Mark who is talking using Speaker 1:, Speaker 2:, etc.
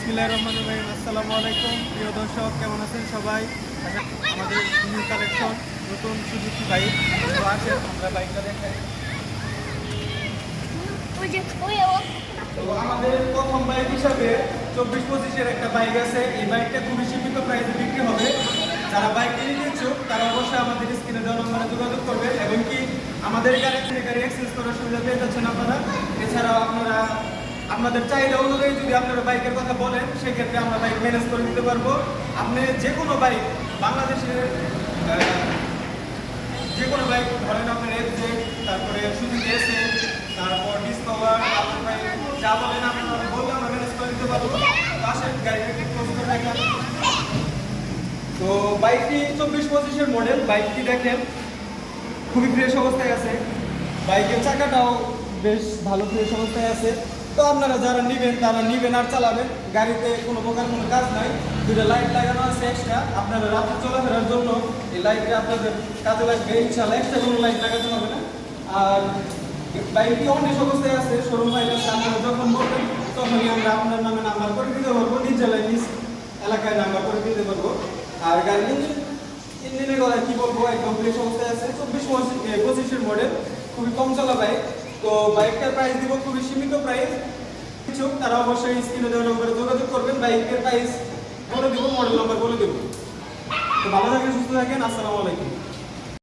Speaker 1: বিসমিল্লাহির রহমানির রহিম। আসসালামু আলাইকুম প্রিয় দর্শক, কেমন আছেন সবাই? আমাদের নিউ কালেকশন নতুন সুজুকি বাইক, তো আসেন আমরা বাইকটা দেখাই। তো আমাদের প্রথম বাইক হিসাবে 24-25-এর একটা বাইক আছে। এই বাইকটা খুবই সীমিত প্রাইসে বিক্রি হবে। যারা বাইক কিনে ইচ্ছুক তারা অবশ্যই আমাদের স্ক্রিনে দেওয়া নম্বরে যোগাযোগ করবেন, এবং কি আমাদের গাড়ি এক্সচেঞ্জ করার সুবিধা পেয়ে যাচ্ছেন আপনারা। এছাড়াও আপনারা আপনাদের চাহিদা অনুযায়ী যদি আপনারা বাইকের কথা বলেন, সেক্ষেত্রে আমরা বাইক ম্যানেজ করে দিতে পারবো। আপনি যে কোনো বাইক, বাংলাদেশের যে কোনো বাইক ধরেন, আপনার এফজেড, তারপরে সুজুকি এসএফ, তারপর ডিসকভার, যা বলেন আপনারা বললে আমরা ম্যানেজ করে দিতে পারবো। পাশের গাড়িটা একটু ক্লোজ করে রাখেন। তো বাইকটি 24-25-এর মডেল। বাইকটি দেখেন খুবই ফ্রেশ অবস্থায় আছে। বাইকের চাকাটাও বেশ ভালো ফ্রেশ অবস্থায় আছে। তো আপনারা যারা নেবেন তারা নেবেন আর চালাবেন। গাড়িতে কোনো প্রকার কোনো কাজ নাই। দুটো লাইট লাগানো আছে এক্সট্রা, আপনারা রাতে চলাফেরার জন্য এই লাইটটা আপনাদের কাজে লাগবে ইনশাআল্লাহ। এক্সট্রা কোনো লাইট লাগাতে হবে না। আর বাইকটি অনেক অবস্থায় আছে, শোরুম বাইক আছে। আপনারা যখন বলবেন তখনই আমরা আপনার নামে নাম্বার করে দিতে পারবো, নিজ জেলায় নিজ এলাকায় নাম্বার করে দিতে পারবো। আর গাড়ির ইঞ্জিনের কথা কি বলবো, একদম ফ্রেশ অবস্থায় আছে। 24-25-এর মডেল, খুবই কম চলা বাইক। তো বাইকটার প্রাইস দিব খুবই সীমিত প্রাইস। ইচ্ছুক তারা অবশ্যই স্ক্রিনে দেওয়া নম্বরে যোগাযোগ করবেন। বাইকের প্রাইস বলে দেবো, মডেল নম্বর বলে দেবো। তো ভালো থাকেন, সুস্থ থাকেন। আসসালামু আলাইকুম।